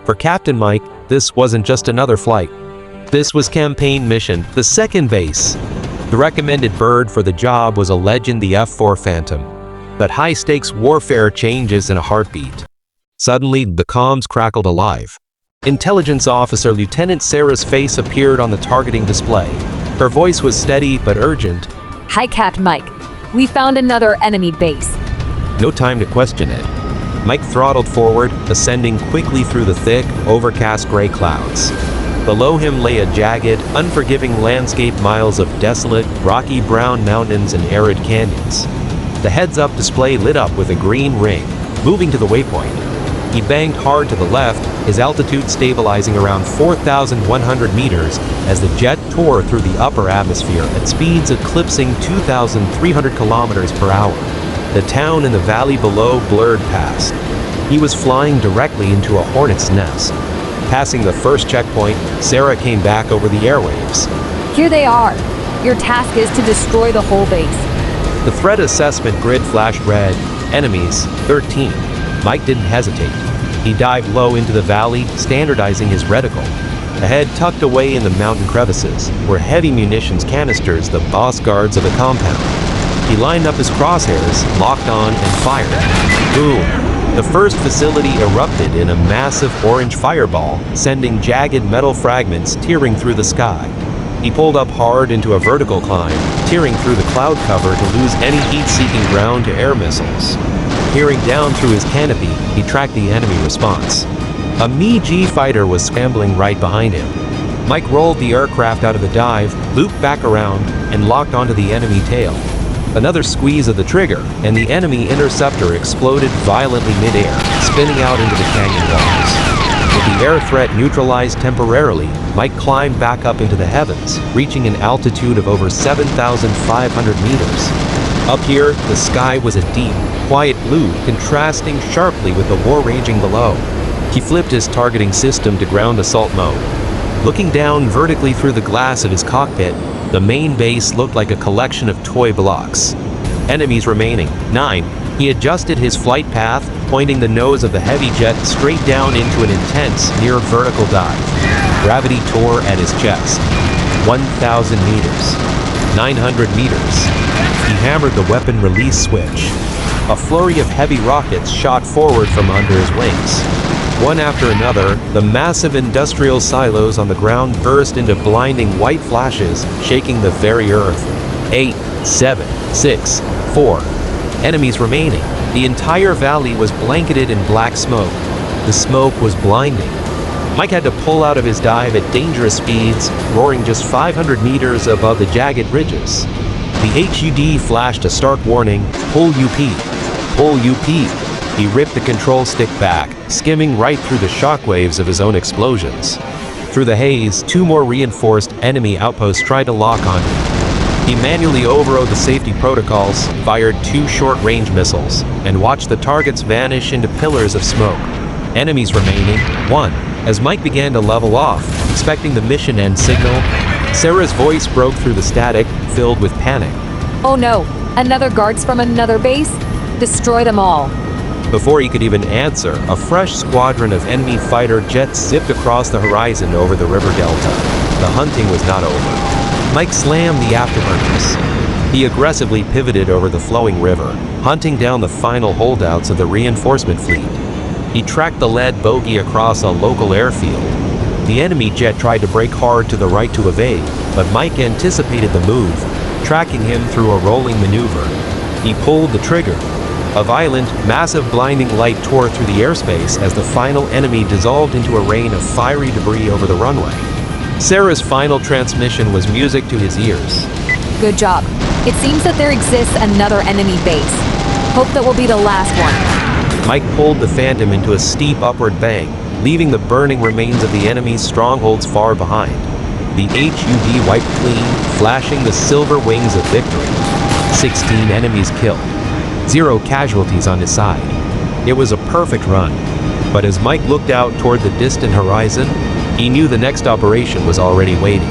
For Captain Mike, this wasn't just another flight. This was campaign mission, the second base. The recommended bird for the job was a legend, the F-4 Phantom. But high-stakes warfare changes in a heartbeat. Suddenly, the comms crackled alive. Intelligence Officer Lieutenant Sarah's face appeared on the targeting display. Her voice was steady but urgent. Hi, Captain Mike. We found another enemy base. No time to question it. Mike throttled forward, ascending quickly through the thick, overcast gray clouds. Below him lay a jagged, unforgiving landscape, miles of desolate, rocky brown mountains and arid canyons. The heads-up display lit up with a green ring, moving to the waypoint. He banked hard to the left, his altitude stabilizing around 4,100 meters as the jet tore through the upper atmosphere at speeds eclipsing 2,300 kilometers per hour. The town in the valley below blurred past. He was flying directly into a hornet's nest. Passing the first checkpoint, Sarah came back over the airwaves. Here they are. Your task is to destroy the whole base. The threat assessment grid flashed red. Enemies, 13. Mike didn't hesitate. He dived low into the valley, standardizing his reticle. Ahead, tucked away in the mountain crevices, were heavy munitions canisters, the boss guards of the compound. He lined up his crosshairs, locked on, and fired. Boom! The first facility erupted in a massive orange fireball, sending jagged metal fragments tearing through the sky. He pulled up hard into a vertical climb, tearing through the cloud cover to lose any heat-seeking ground-to-air missiles. Peering down through his canopy, he tracked the enemy response. A Mi-G fighter was scrambling right behind him. Mike rolled the aircraft out of the dive, looped back around, and locked onto the enemy tail. Another squeeze of the trigger, and the enemy interceptor exploded violently mid-air, spinning out into the canyon walls. With the air threat neutralized temporarily, Mike climbed back up into the heavens, reaching an altitude of over 7,500 meters. Up here, the sky was a deep, quiet blue, contrasting sharply with the war raging below. He flipped his targeting system to ground assault mode. Looking down vertically through the glass of his cockpit, the main base looked like a collection of toy blocks. Enemies remaining, 9. He adjusted his flight path, pointing the nose of the heavy jet straight down into an intense, near-vertical dive. Gravity tore at his chest. 1,000 meters. 900 meters. He hammered the weapon release switch. A flurry of heavy rockets shot forward from under his wings. One after another, the massive industrial silos on the ground burst into blinding white flashes, shaking the very earth. 8, 7, 6, 4. Enemies remaining. The entire valley was blanketed in black smoke. The smoke was blinding. Mike had to pull out of his dive at dangerous speeds, roaring just 500 meters above the jagged ridges. The HUD flashed a stark warning, "Pull UP, pull UP." He ripped the control stick back, skimming right through the shockwaves of his own explosions. Through the haze, 2 more reinforced enemy outposts tried to lock on him. He manually overrode the safety protocols, fired 2 short-range missiles, and watched the targets vanish into pillars of smoke. Enemies remaining, 1. As Mike began to level off, expecting the mission end signal, Sarah's voice broke through the static, filled with panic. Oh no, another guards from another base? Destroy them all. Before he could even answer, a fresh squadron of enemy fighter jets zipped across the horizon over the river delta. The hunting was not over. Mike slammed the afterburners. He aggressively pivoted over the flowing river, hunting down the final holdouts of the reinforcement fleet. He tracked the lead bogey across a local airfield. The enemy jet tried to brake hard to the right to evade, but Mike anticipated the move, tracking him through a rolling maneuver. He pulled the trigger. A violent, massive blinding light tore through the airspace as the final enemy dissolved into a rain of fiery debris over the runway. Sarah's final transmission was music to his ears. Good job. It seems that there exists another enemy base. Hope that will be the last one. Mike pulled the Phantom into a steep upward bank, leaving the burning remains of the enemy's strongholds far behind. The HUD wiped clean, flashing the silver wings of victory. 16 enemies killed. 0 casualties on his side. It was a perfect run. But as Mike looked out toward the distant horizon, he knew the next operation was already waiting.